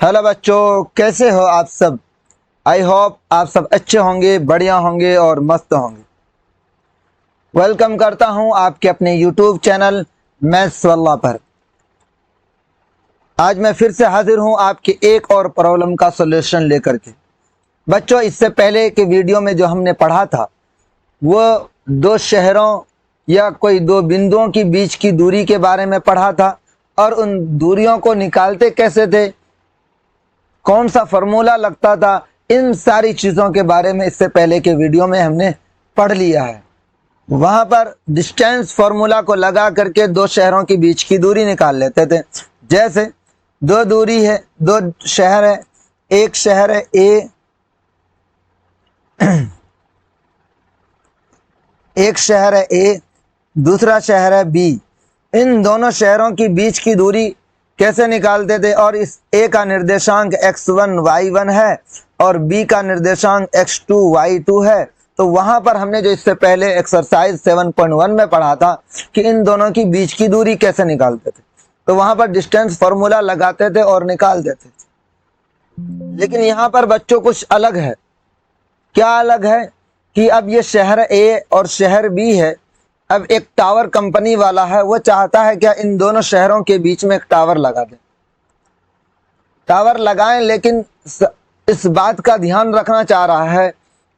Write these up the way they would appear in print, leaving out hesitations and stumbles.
Hello बच्चों, कैसे हो आप सब। आई होप आप सब अच्छे होंगे, बढ़िया होंगे और मस्त होंगे। वेलकम करता हूं आपके अपने यूट्यूब चैनल मैथ्स वाला पर। आज मैं फिर से हाजिर हूं आपके एक और प्रॉब्लम का सॉल्यूशन लेकर के। बच्चों, इससे पहले के वीडियो में जो हमने पढ़ा था वो दो शहरों या कोई दो बिंदुओं के बीच की दूरी के बारे में पढ़ा था और उन दूरियों को निकालते कैसे थे, कौन सा फॉर्मूला लगता था, इन सारी चीज़ों के बारे में इससे पहले के वीडियो में हमने पढ़ लिया है। वहां पर डिस्टेंस फॉर्मूला को लगा करके दो शहरों के बीच की दूरी निकाल लेते थे। जैसे दो दूरी है, दो शहर है, एक शहर है ए, एक शहर है ए, दूसरा शहर है बी। इन दोनों शहरों की बीच की दूरी कैसे निकालते थे, और इस ए का निर्देशांक x1 y1 है और बी का निर्देशांक x2 y2 है। तो वहां पर हमने जो इससे पहले एक्सरसाइज 7.1 में पढ़ा था कि इन दोनों की बीच की दूरी कैसे निकालते थे, तो वहां पर डिस्टेंस फॉर्मूला लगाते थे और निकाल देते थे। लेकिन यहाँ पर बच्चों कुछ अलग है। क्या अलग है कि अब ये शहर ए और शहर बी है। अब एक टावर कंपनी वाला है, वो चाहता है क्या इन दोनों शहरों के बीच में एक टावर लगा दे। टावर लगाएं, लेकिन इस बात का ध्यान रखना चाह रहा है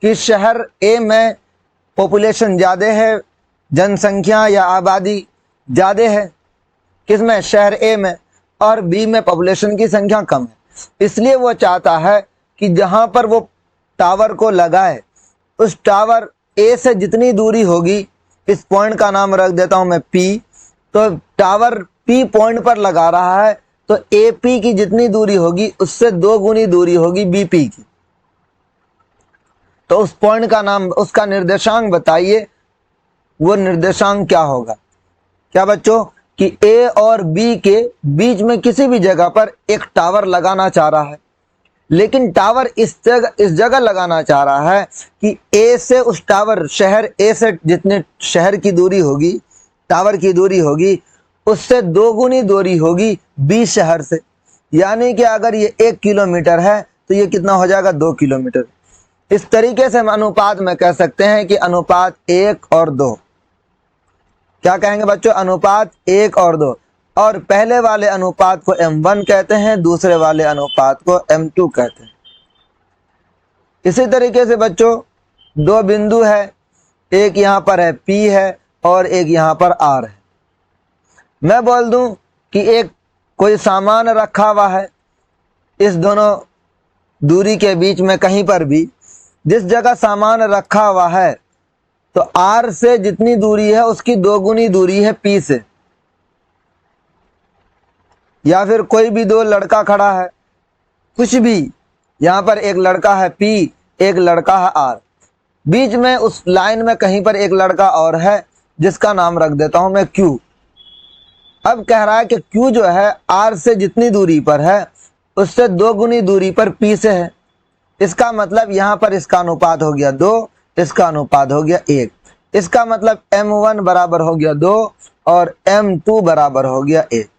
कि शहर ए में पॉपुलेशन ज़्यादा है, जनसंख्या या आबादी ज़्यादा है, किसमें, शहर ए में, और बी में पॉपुलेशन की संख्या कम है। इसलिए वो चाहता है कि जहाँ पर वो टावर को लगाए उस टावर ए से जितनी दूरी होगी, इस पॉइंट का नाम रख देता हूं मैं पी, तो टावर पी पॉइंट पर लगा रहा है तो ए पी की जितनी दूरी होगी उससे दो गुनी दूरी होगी बी पी की। तो उस पॉइंट का नाम, उसका निर्देशांक बताइए, वो निर्देशांक क्या होगा। क्या बच्चों कि ए और बी के बीच में किसी भी जगह पर एक टावर लगाना चाह रहा है, लेकिन टावर इस जगह लगाना चाह रहा है कि ए से उस टावर, शहर ए से जितने शहर की दूरी होगी, टावर की दूरी होगी, उससे दो गुनी दूरी होगी बी शहर से। यानी कि अगर ये 1 किलोमीटर है तो ये कितना हो जाएगा, 2 किलोमीटर। इस तरीके से हम अनुपात में कह सकते हैं कि अनुपात 1 और 2। क्या कहेंगे बच्चों, अनुपात 1 और 2। और पहले वाले अनुपात को m1 कहते हैं, दूसरे वाले अनुपात को m2 कहते हैं। इसी तरीके से बच्चों दो बिंदु है, एक यहाँ पर है P है और एक यहाँ पर R है। मैं बोल दूं कि एक कोई सामान रखा हुआ है इस दोनों दूरी के बीच में, कहीं पर भी जिस जगह सामान रखा हुआ है, तो R से जितनी दूरी है उसकी दो गुनी दूरी है P से। या फिर कोई भी दो लड़का खड़ा है, कुछ भी, यहाँ पर एक लड़का है P, एक लड़का है R, बीच में उस लाइन में कहीं पर एक लड़का और है जिसका नाम रख देता हूं मैं Q। अब कह रहा है कि Q जो है R से जितनी दूरी पर है उससे दो गुनी दूरी पर P से है। इसका मतलब यहाँ पर इसका अनुपात हो गया 2, इसका अनुपात हो गया 1। इसका मतलब m1 बराबर हो गया 2 और m2 बराबर हो गया 1।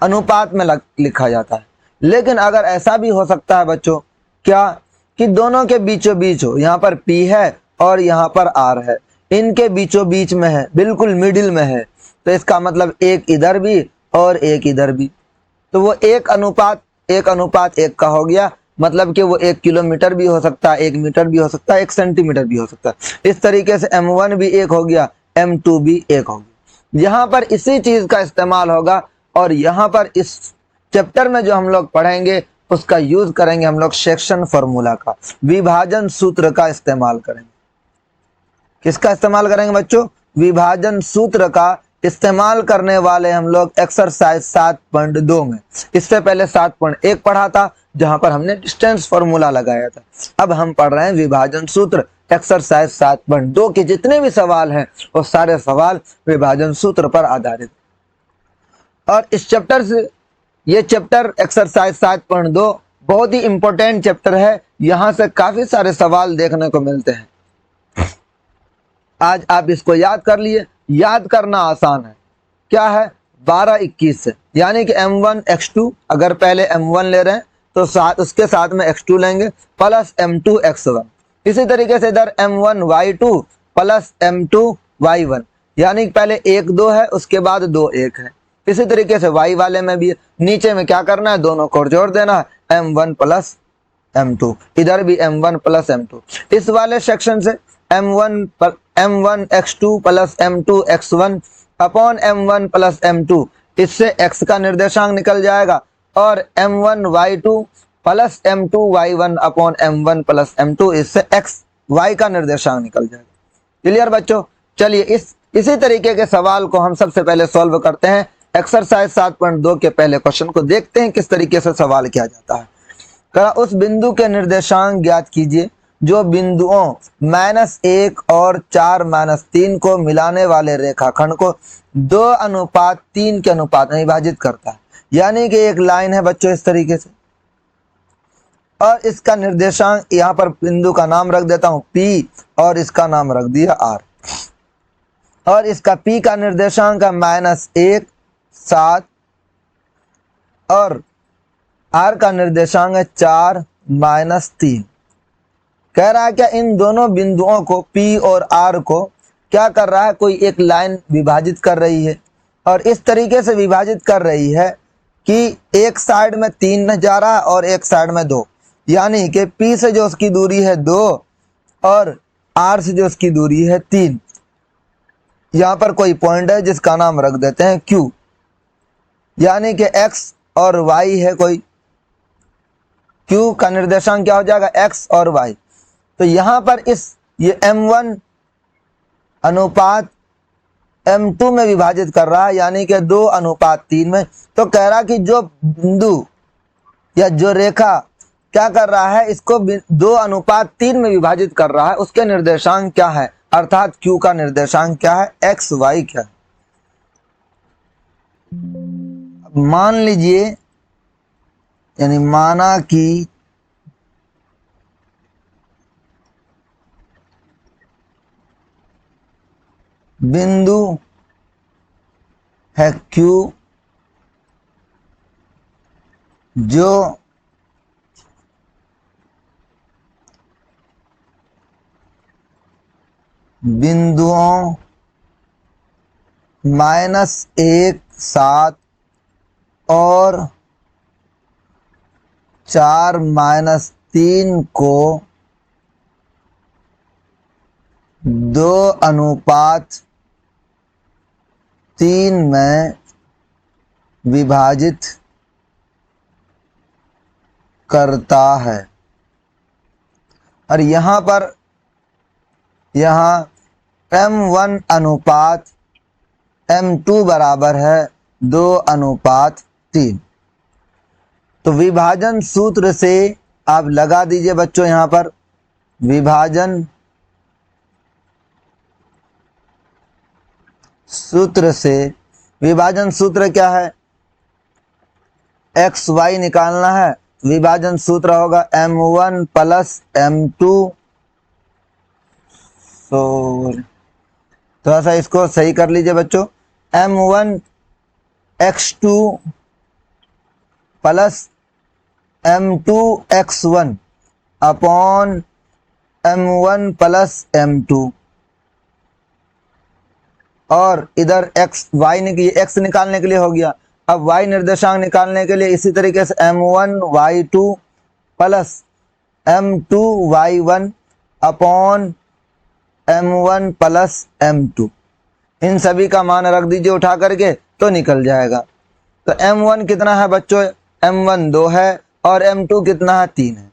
अनुपात में लिखा जाता है। लेकिन अगर ऐसा भी हो सकता है बच्चों, क्या कि दोनों के बीचों बीच हो, यहाँ पर P है और यहाँ पर R है, इनके बीचों बीच में है, बिल्कुल मिडिल में है, तो इसका मतलब एक इधर भी और एक इधर भी, तो वो एक अनुपात 1 का हो गया। मतलब कि वो 1 किलोमीटर भी हो सकता है, 1 मीटर भी हो सकता है, 1 सेंटीमीटर भी हो सकता है। इस तरीके से m1 भी 1 हो गया, m2 भी 1 हो गया। यहाँ पर इसी चीज का इस्तेमाल होगा और यहाँ पर इस चैप्टर में जो हम लोग पढ़ेंगे उसका यूज करेंगे हम लोग सेक्शन फॉर्मूला का, विभाजन सूत्र का इस्तेमाल करेंगे। किसका इस्तेमाल करेंगे बच्चों, विभाजन सूत्र का इस्तेमाल करने वाले हम लोग एक्सरसाइज 7.2 में। इससे पहले 7.1 पढ़ा था जहां पर हमने डिस्टेंस फॉर्मूला लगाया था। अब हम पढ़ रहे हैं विभाजन सूत्र। एक्सरसाइज 7.2 के जितने भी सवाल हैं वो सारे सवाल विभाजन सूत्र पर आधारित। और इस चैप्टर से, ये चैप्टर एक्सरसाइज 7.2 बहुत ही इंपॉर्टेंट चैप्टर है। यहां से काफी सारे सवाल देखने को मिलते हैं। आज आप इसको याद कर लिए। याद करना आसान है। क्या है, 12 21 से, यानी कि m1 x2, अगर पहले m1 ले रहे हैं तो उसके साथ में x2 लेंगे प्लस m2 x1। इसी तरीके से इधर m1 y2 plus m2 y1, यानी कि पहले 1 2 है, उसके बाद 2 1 है। इसी तरीके से y वाले में भी नीचे में क्या करना है, दोनों को जोड़ देना है, m1 प्लस m2, इधर भी m1 प्लस m2। इस वाले सेक्शन से m1 x2 plus m2 x1 upon m1 plus m2, इससे x का निर्देशांक निकल जाएगा, और m1 y2 plus m2 y1 upon m1 plus m2, इससे x y का निर्देशांक निकल जाएगा। क्लियर बच्चों? चलिए इसी तरीके के सवाल को हम सबसे पहले सॉल्व करते हैं। एक्सरसाइज 7.2 के पहले क्वेश्चन को देखते हैं किस तरीके से सवाल किया जाता है। कहा उस बिंदु के निर्देशांक ज्ञात कीजिए जो बिंदुओं -1 और 4 -3 को मिलाने वाले रेखाखंड को 2:3 के अनुपात में विभाजित करता है। यानी कि एक लाइन है बच्चों इस तरीके से, और इसका निर्देशांक, यहाँ पर बिंदु का नाम रख देता हूं P और इसका नाम रख दिया R, और इसका P का निर्देशांक है -1 7 और R का निर्देशांक है 4 -3। कह रहा है क्या इन दोनों बिंदुओं को P और R को क्या कर रहा है, कोई एक लाइन विभाजित कर रही है, और इस तरीके से विभाजित कर रही है कि एक साइड में 3 जा रहा है और एक साइड में 2, यानी कि P से जो उसकी दूरी है 2 और R से जो उसकी दूरी है 3। यहाँ पर कोई पॉइंट है जिसका नाम रख देते हैं Q, यानी कि X और Y है कोई, Q का निर्देशांक क्या हो जाएगा, X और Y। तो यहाँ पर ये M1 अनुपात M2 में विभाजित कर रहा है, यानी कि 2:3 में। तो कह रहा कि जो बिंदु या जो रेखा क्या कर रहा है, इसको 2:3 में विभाजित कर रहा है, उसके निर्देशांक क्या है, अर्थात Q का निर्देशांक क्या है, X Y क्या है। मान लीजिए, यानी माना कि बिंदु है Q जो बिंदुओं -1 7 और 4 -3 को 2:3 में विभाजित करता है। और यहाँ पर M1 अनुपात M2 बराबर है 2:3। तो विभाजन सूत्र से आप लगा दीजिए बच्चों, यहाँ पर विभाजन सूत्र से, विभाजन सूत्र क्या है, एक्स वाई निकालना है। विभाजन सूत्र होगा M1 प्लस M2, थोड़ा सा इसको सही कर लीजिए बच्चों, M1 x2 plus M2 x1 upon M1 plus M2, और इधर x निकालने के लिए हो गया। अब y निर्देशांक निकालने के लिए इसी तरीके से M1 y2 plus M2 y1 upon M1 plus M2, इन सभी का मान रख दीजिए उठा करके तो निकल जाएगा। तो M1 कितना है बच्चों, M1 2 है और M2 कितना है 3 है।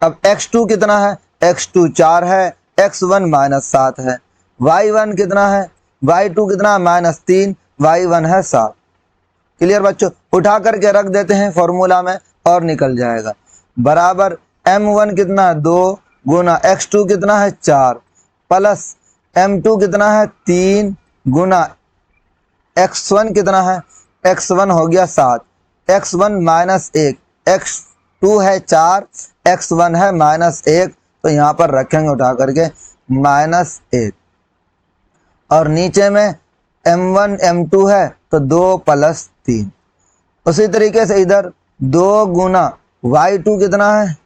अब x2 कितना है, x2 4 है, x1 -7 है। y1 कितना है, y2 कितना है -3, y1 है 7। क्लियर बच्चों, उठा करके रख देते हैं फॉर्मूला में और निकल जाएगा। बराबर M1 कितना है 2 गुना x2 कितना है 4 प्लस M2 कितना है 3 गुना x1 कितना है, x1 हो गया 7, x1 -1, x2 है 4, x1 है -1, तो यहाँ पर रखेंगे उठा करके -1, और नीचे में M1 M2 है तो 2 प्लस 3। उसी तरीके से इधर 2 गुना y2 कितना है,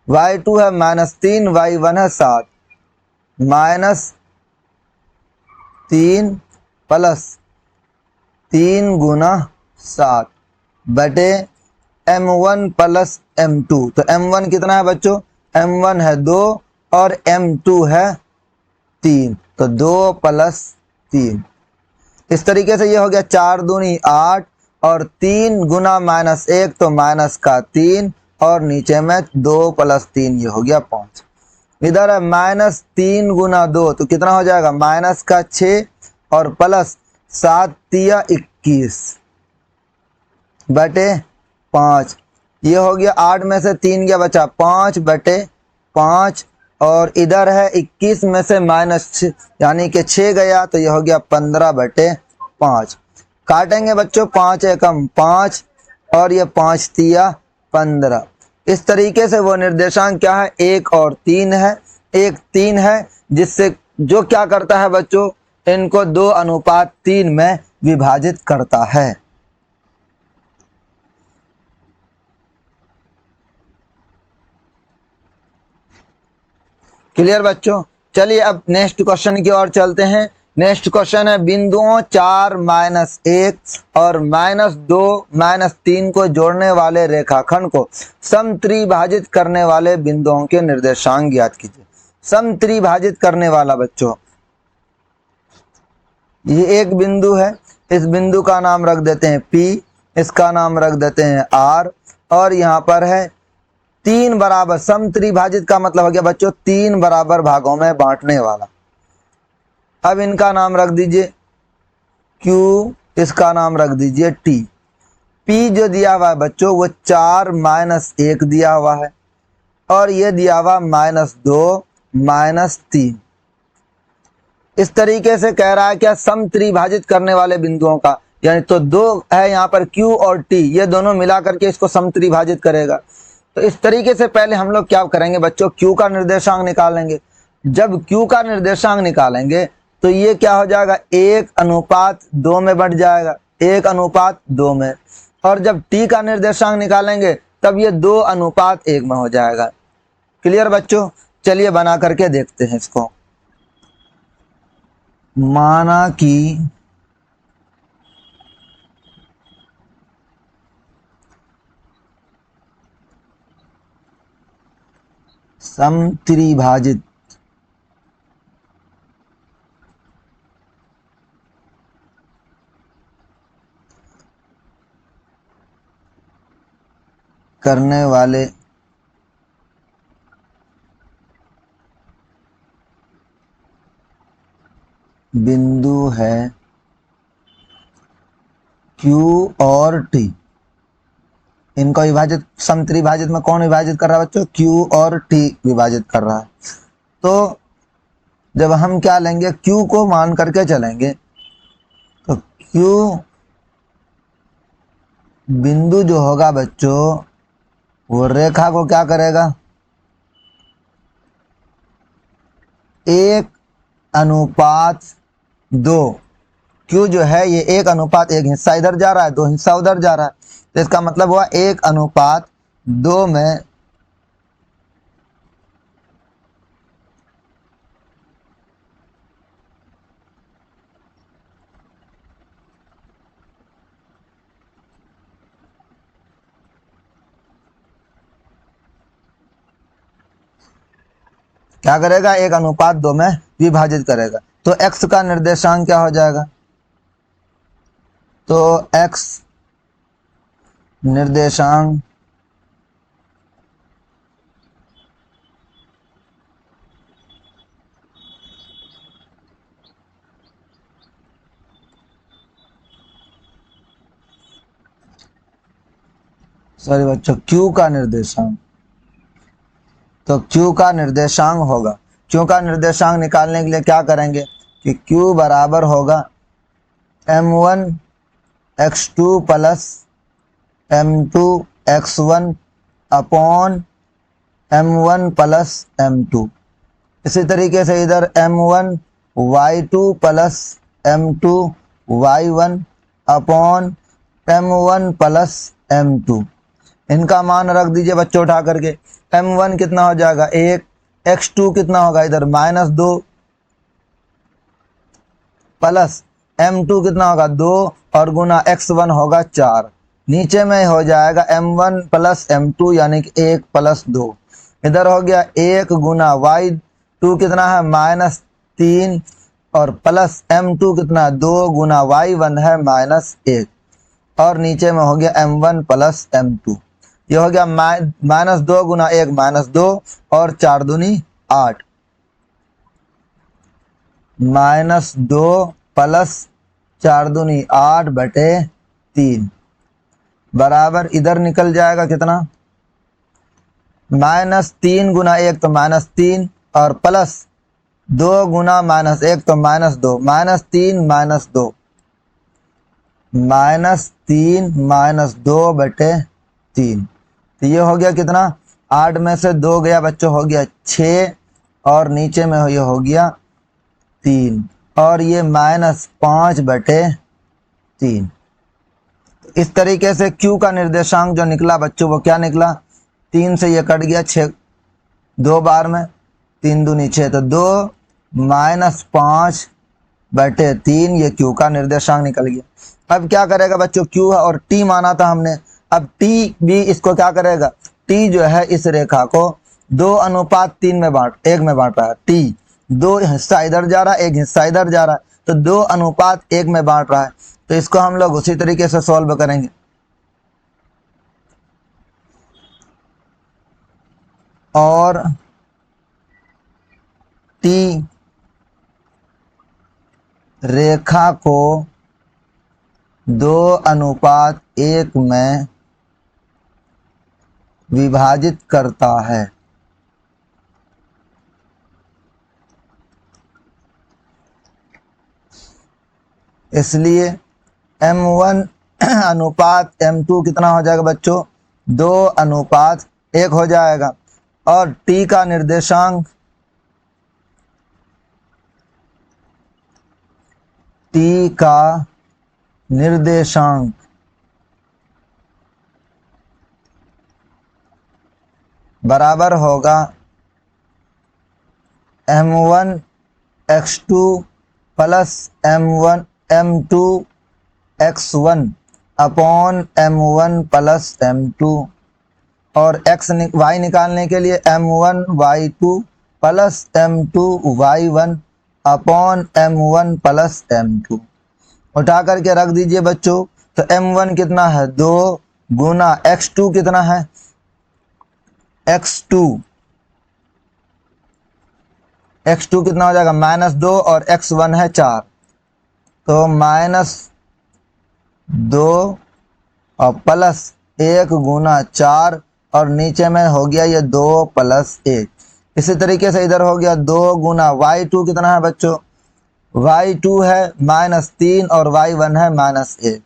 y2 है -3, y1 है 7, -3 प्लस 3 गुना 7 बटे m1 प्लस m2। तो m1 कितना है बच्चों, m1 है 2 और m2 है 3, तो 2 प्लस 3। इस तरीके से ये हो गया 4 दूनी 8 और 3 गुना -1 तो माइनस का 3 और नीचे में 2 प्लस 3 ये हो गया 5। इधर है -3 गुना 2 तो कितना हो जाएगा, माइनस का 6 और प्लस 7 तिया 21 बटे 5। ये हो गया 8 में से 3 गया बचा 5 बटे 5 और इधर है 21 में से -6 यानी कि 6 गया तो ये हो गया 15 बटे 5। काटेंगे बच्चों, 5 एकम 5 और ये 5 तिया 15। इस तरीके से वो निर्देशांक क्या है, 1 और 3 है। 1 3 है जिससे जो क्या करता है बच्चों, इनको 2:3 में विभाजित करता है। क्लियर बच्चों। चलिए अब नेक्स्ट क्वेश्चन की ओर चलते हैं। नेक्स्ट क्वेश्चन है बिंदुओं 4 -1 और -2 -3 को जोड़ने वाले रेखाखंड को समत्रिभाजित करने वाले बिंदुओं के निर्देशांक ज्ञात कीजिए। समत्रिभाजित करने वाला बच्चों, ये एक बिंदु है, इस बिंदु का नाम रख देते हैं P, इसका नाम रख देते हैं R और यहाँ पर है 3 बराबर। समत्रिभाजित का मतलब हो गया बच्चों 3 बराबर भागों में बांटने वाला। अब इनका नाम रख दीजिए Q, इसका नाम रख दीजिए T। P जो दिया हुआ है बच्चों वो 4 -1 दिया हुआ है और ये दिया हुआ -2 -3। इस तरीके से कह रहा है क्या, समत्रिभाजित करने वाले बिंदुओं का, यानी तो 2 है यहाँ पर Q और T, ये दोनों मिला करके इसको समत्रिभाजित करेगा। तो इस तरीके से पहले हम लोग क्या करेंगे बच्चों, Q का निर्देशांक निकालेंगे। जब Q का निर्देशांक निकालेंगे तो ये क्या हो जाएगा, 1:2 में बढ़ जाएगा, 1:2 में। और जब T का निर्देशांक निकालेंगे तब ये 2:1 में हो जाएगा। क्लियर बच्चों। चलिए बना करके देखते हैं इसको। माना कि समत्रिभाजित करने वाले बिंदु है Q और T। इनको विभाजित, समत्रिभाजित में कौन विभाजित कर रहा है बच्चों, Q और T विभाजित कर रहा है। तो जब हम क्या लेंगे, Q को मान करके चलेंगे तो Q बिंदु जो होगा बच्चों वो रेखा को क्या करेगा, 1:2। Q जो है ये 1:1, हिस्सा इधर जा रहा है 2 हिस्सा उधर जा रहा है, तो इसका मतलब हुआ 1:2 में क्या करेगा, 1:2 में विभाजित करेगा। तो x का निर्देशांक क्या हो जाएगा, तो x निर्देशांक सॉरी बच्चों Q का निर्देशांक, तो Q का निर्देशांक होगा, Q का निर्देशांक निकालने के लिए क्या करेंगे कि Q बराबर होगा m1 x2 plus m2 x1 upon m1 plus m2। इसी तरीके से इधर m1 y2 plus m2 y1 upon m1 plus m2। इनका मान रख दीजिए बच्चों उठा करके। m1 कितना हो जाएगा 1, x2 कितना होगा इधर -2 प्लस m2 कितना होगा 2 और गुना x1 होगा 4। नीचे में हो जाएगा m1 प्लस m2 यानी कि 1 प्लस 2। इधर हो गया 1 गुना y2 कितना है -3 और प्लस m2 कितना 2 गुना y1 है -1 और नीचे में हो गया m1 प्लस m2। ये हो गया -2 गुना 1 -2 और 4 दूनी 8 -2 प्लस 4 दूनी 8 बटे 3 बराबर इधर निकल जाएगा कितना -3 गुना 1 तो -3 और प्लस 2 गुना -1 तो -2 -3 -2 बटे 3। तो ये हो गया कितना 8 में से 2 गया बच्चों हो गया 6 और नीचे में ये हो गया 3 और ये -5 बटे 3। इस तरीके से Q का निर्देशांक जो निकला बच्चों वो क्या निकला 3 से ये कट गया 6 2 बार में 3 दूनी 6 तो 2 -5 बटे 3 ये Q का निर्देशांक निकल गया। अब क्या करेगा बच्चों Q और T माना था हमने। अब T भी इसको क्या करेगा T जो है इस रेखा को 2:3 में बांट 1 में बांट रहा है। T 2 हिस्सा इधर जा रहा है 1 हिस्सा इधर जा रहा है तो 2:1 में बांट रहा है। तो इसको हम लोग उसी तरीके से सॉल्व करेंगे। और T रेखा को 2:1 में विभाजित करता है। इसलिए m1 अनुपात m2 कितना हो जाएगा बच्चों 2:1 हो जाएगा। और T का निर्देशांक बराबर होगा m1 x2 plus m2 x1 upon m1 plus m2 और y निकालने के लिए m1 y2 plus m2 y1 upon m1 plus m2 उठा करके रख दीजिए बच्चों। तो m1 कितना है 2 गुना x2 कितना है x2 कितना हो जाएगा -2 और x1 है 4 तो -2 और प्लस 1 गुना 4 और नीचे में हो गया ये 2 प्लस 1। इसी तरीके से इधर हो गया 2 गुना y2 कितना है बच्चों y2 है -3 और y1 है -1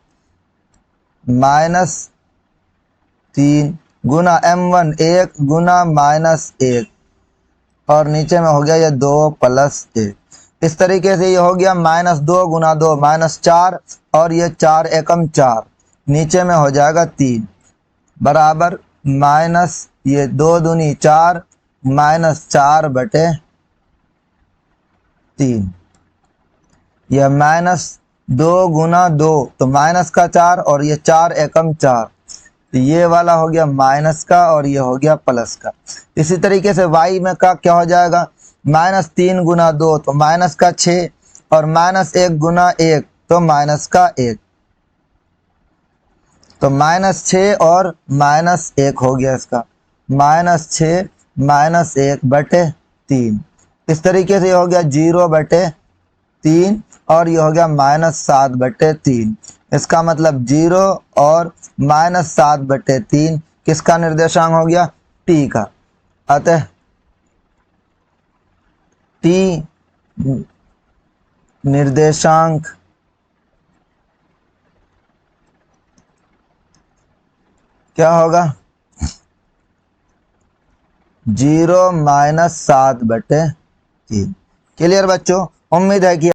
-3 गुना m1 1 गुना -1 और नीचे में हो गया ये 2 प्लस 1। इस तरीके से ये हो गया -2 गुना 2 -4 और ये 4 एकम 4 नीचे में हो जाएगा 3 बराबर माइनस ये 2 दूनी 4 -4 बटे 3। यह -2 गुना 2 तो माइनस का 4 और ये 4 एकम 4 तो ये वाला हो गया माइनस का और ये हो गया प्लस का। इसी तरीके से y में का क्या हो जाएगा -3 गुना 2 तो माइनस का 6 और -1 गुना 1 तो माइनस का 1 तो -6 और -1 हो गया इसका -6 -1 बटे 3। इस तरीके से ये हो गया 0 बटे 3 और ये हो गया -7 बटे 3। इसका मतलब 0 और -7 बटे 3 किसका निर्देशांक हो गया T का। अतः T निर्देशांक क्या होगा 0 -7 बटे 3। क्लियर बच्चों, उम्मीद है कि